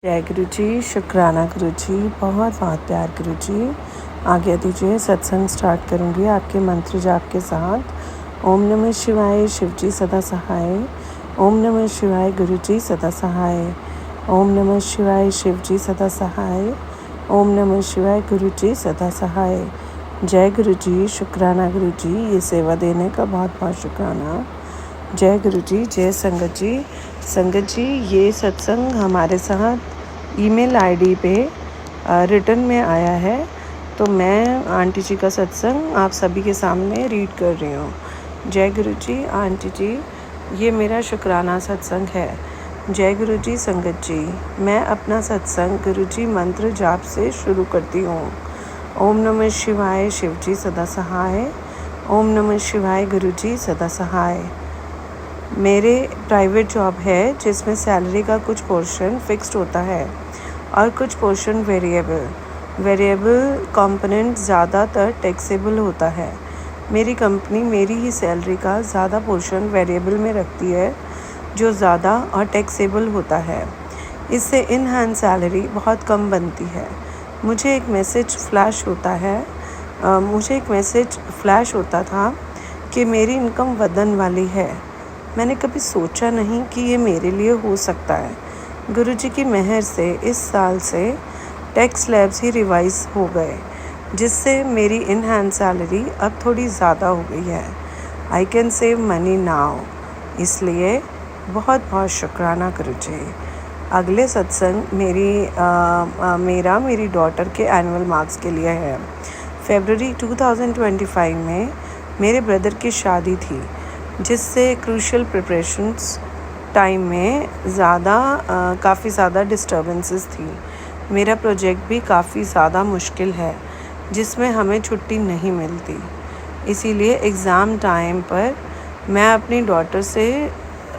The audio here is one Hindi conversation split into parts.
जय गुरु जी, शुक्राना गुरु जी, बहुत बहुत प्यार गुरु जी। आज्ञा दीजिए, सत्संग स्टार्ट करूँगी आपके मंत्र जाप के साथ। ओम नमः शिवाय, शिव जी सदा सहाय। ओम नमः शिवाय, गुरु जी सदा सहाय। ओम नमः शिवाय, शिव जी सदा सहाय। ओम नमः शिवाय, गुरु जी सदा सहाय। जय गुरु जी, शुक्राना गुरु जी, ये सेवा देने का बहुत बहुत शुक्राना। जय गुरु जी, जय संगत जी। संगत जी, ये सत्संग हमारे साथ ईमेल आईडी पे रिटर्न में आया है, तो मैं आंटी जी का सत्संग आप सभी के सामने रीड कर रही हूँ। जय गुरु जी। आंटी जी, ये मेरा शुक्राना सत्संग है। जय गुरु जी। संगत जी, मैं अपना सत्संग गुरु जी मंत्र जाप से शुरू करती हूँ। ओम नमः शिवाय, शिव जी सदा सहाय। ओम नमः शिवाय, गुरु जी सदा सहाय। मेरे प्राइवेट जॉब है जिसमें सैलरी का कुछ पोर्शन फिक्स्ड होता है और कुछ पोर्शन वेरिएबल कंपोनेंट ज़्यादातर टैक्सेबल होता है। मेरी कंपनी मेरी ही सैलरी का ज़्यादा पोर्शन वेरिएबल में रखती है जो ज़्यादा और टैक्सेबल होता है। इससे इन हैंड सैलरी बहुत कम बनती है। मुझे एक मैसेज फ्लैश होता था कि मेरी इनकम वधन वाली है। मैंने कभी सोचा नहीं कि ये मेरे लिए हो सकता है। गुरुजी की मेहर से इस साल से टैक्स स्लैब्स ही रिवाइज हो गए, जिससे मेरी इन हैंड सैलरी अब थोड़ी ज़्यादा हो गई है। I can save money now. इसलिए बहुत बहुत शुक्राना गुरुजी। अगले सत्संग मेरी डॉटर के एनुअल मार्क्स के लिए है। फरवरी 2025 में मेरे ब्रदर की शादी थी, जिससे क्रूशियल प्रिपरेशंस टाइम में काफ़ी ज़्यादा डिस्टर्बेंसेस थी। मेरा प्रोजेक्ट भी काफ़ी ज़्यादा मुश्किल है, जिसमें हमें छुट्टी नहीं मिलती। इसीलिए एग्ज़ाम टाइम पर मैं अपनी डॉटर से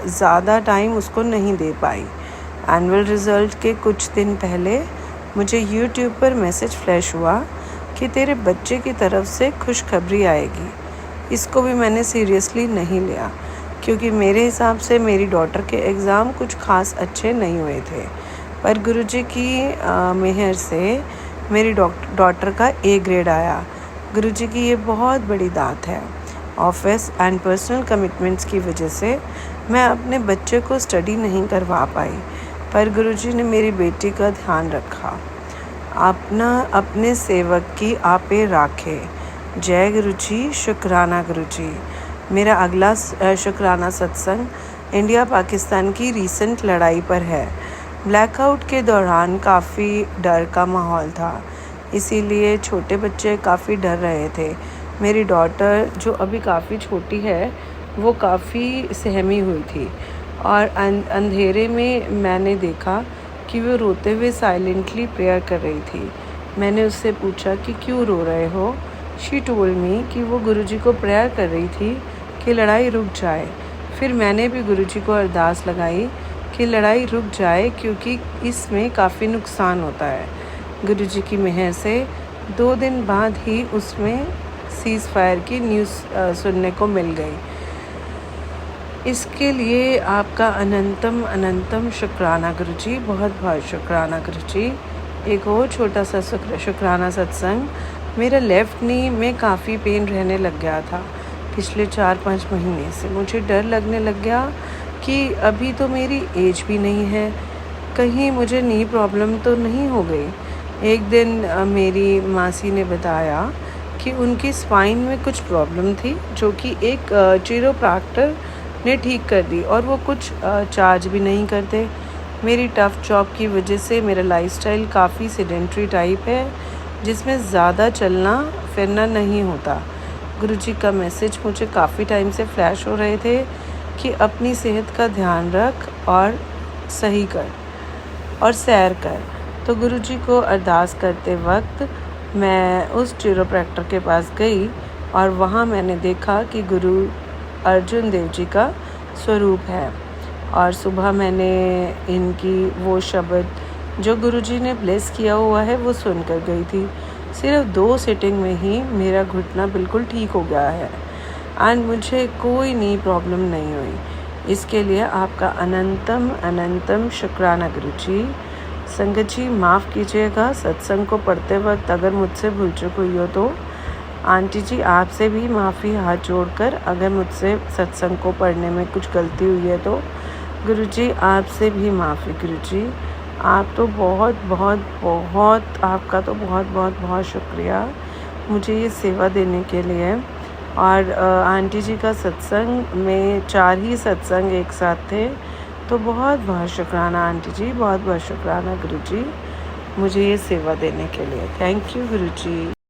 ज़्यादा टाइम उसको नहीं दे पाई। एनुअल रिज़ल्ट के कुछ दिन पहले मुझे यूट्यूब पर मैसेज फ्लैश हुआ कि तेरे बच्चे की तरफ से खुशखबरी आएगी। इसको भी मैंने सीरियसली नहीं लिया, क्योंकि मेरे हिसाब से मेरी डॉटर के एग्ज़ाम कुछ खास अच्छे नहीं हुए थे। पर गुरुजी की मेहर से मेरी डॉटर का ए ग्रेड आया। गुरुजी की ये बहुत बड़ी दात है। ऑफिस एंड पर्सनल कमिटमेंट्स की वजह से मैं अपने बच्चे को स्टडी नहीं करवा पाई, पर गुरुजी ने मेरी बेटी का ध्यान रखा। अपने सेवक की आपे राखे। जय गुरु जी, शुक्राना गुरु जी। मेरा अगला शुक्राना सत्संग इंडिया पाकिस्तान की रीसेंट लड़ाई पर है। ब्लैकआउट के दौरान काफ़ी डर का माहौल था, इसीलिए छोटे बच्चे काफ़ी डर रहे थे। मेरी डॉटर, जो अभी काफ़ी छोटी है, वो काफ़ी सहमी हुई थी और अंधेरे में मैंने देखा कि वो रोते हुए साइलेंटली प्रेयर कर रही थी। मैंने उससे पूछा कि क्यों रो रहे हो। शी टोल्ड मी कि वो गुरुजी को प्रेयर कर रही थी कि लड़ाई रुक जाए। फिर मैंने भी गुरुजी को अरदास लगाई कि लड़ाई रुक जाए, क्योंकि इसमें काफ़ी नुकसान होता है। गुरुजी की मेहर से 2 दिन बाद ही उसमें सीज़ फायर की न्यूज़ सुनने को मिल गई। इसके लिए आपका अनंतम शुक्राना गुरुजी, बहुत बहुत शुक्राना गुरुजी। एक और छोटा सा शुक्राना सत्संग। मेरा लेफ़्ट नी में काफ़ी पेन रहने लग गया था पिछले 4-5 महीने से। मुझे डर लगने लग गया कि अभी तो मेरी एज भी नहीं है, कहीं मुझे नी प्रॉब्लम तो नहीं हो गई। एक दिन मेरी मासी ने बताया कि उनकी स्पाइन में कुछ प्रॉब्लम थी, जो कि एक चिरोप्रैक्टर ने ठीक कर दी, और वो कुछ चार्ज भी नहीं करते। मेरी टफ़ जॉब की वजह से मेरा लाइफस्टाइल काफ़ी सेडेंट्री टाइप है, जिसमें ज़्यादा चलना फिरना नहीं होता। गुरुजी का मैसेज मुझे काफ़ी टाइम से फ्लैश हो रहे थे कि अपनी सेहत का ध्यान रख और सही कर और सैर कर। तो गुरुजी को अरदास करते वक्त मैं उस चिरोप्रैक्टर के पास गई और वहाँ मैंने देखा कि गुरु अर्जुन देव जी का स्वरूप है। और सुबह मैंने इनकी वो शब्द जो गुरुजी ने ब्लेस किया हुआ है वो सुनकर गई थी। सिर्फ 2 सिटिंग में ही मेरा घुटना बिल्कुल ठीक हो गया है एंड मुझे कोई नी प्रॉब्लम नहीं हुई। इसके लिए आपका अनंतम शुक्राना गुरुजी। संगत जी माफ़ कीजिएगा, सत्संग को पढ़ते वक्त अगर मुझसे भूल चूक हुई हो तो। आंटी जी आपसे भी माफ़ी हाथ जोड़कर, अगर मुझसे सत्संग को पढ़ने में कुछ गलती हुई है तो। गुरुजी आपसे भी माफ़ी। गुरुजी आप तो बहुत बहुत बहुत, आपका तो बहुत बहुत बहुत शुक्रिया मुझे ये सेवा देने के लिए। और आंटी जी का सत्संग में 4 ही सत्संग एक साथ थे, तो बहुत बहुत शुक्राना आंटी जी, बहुत बहुत शुक्राना गुरुजी मुझे ये सेवा देने के लिए। Thank you Guruji.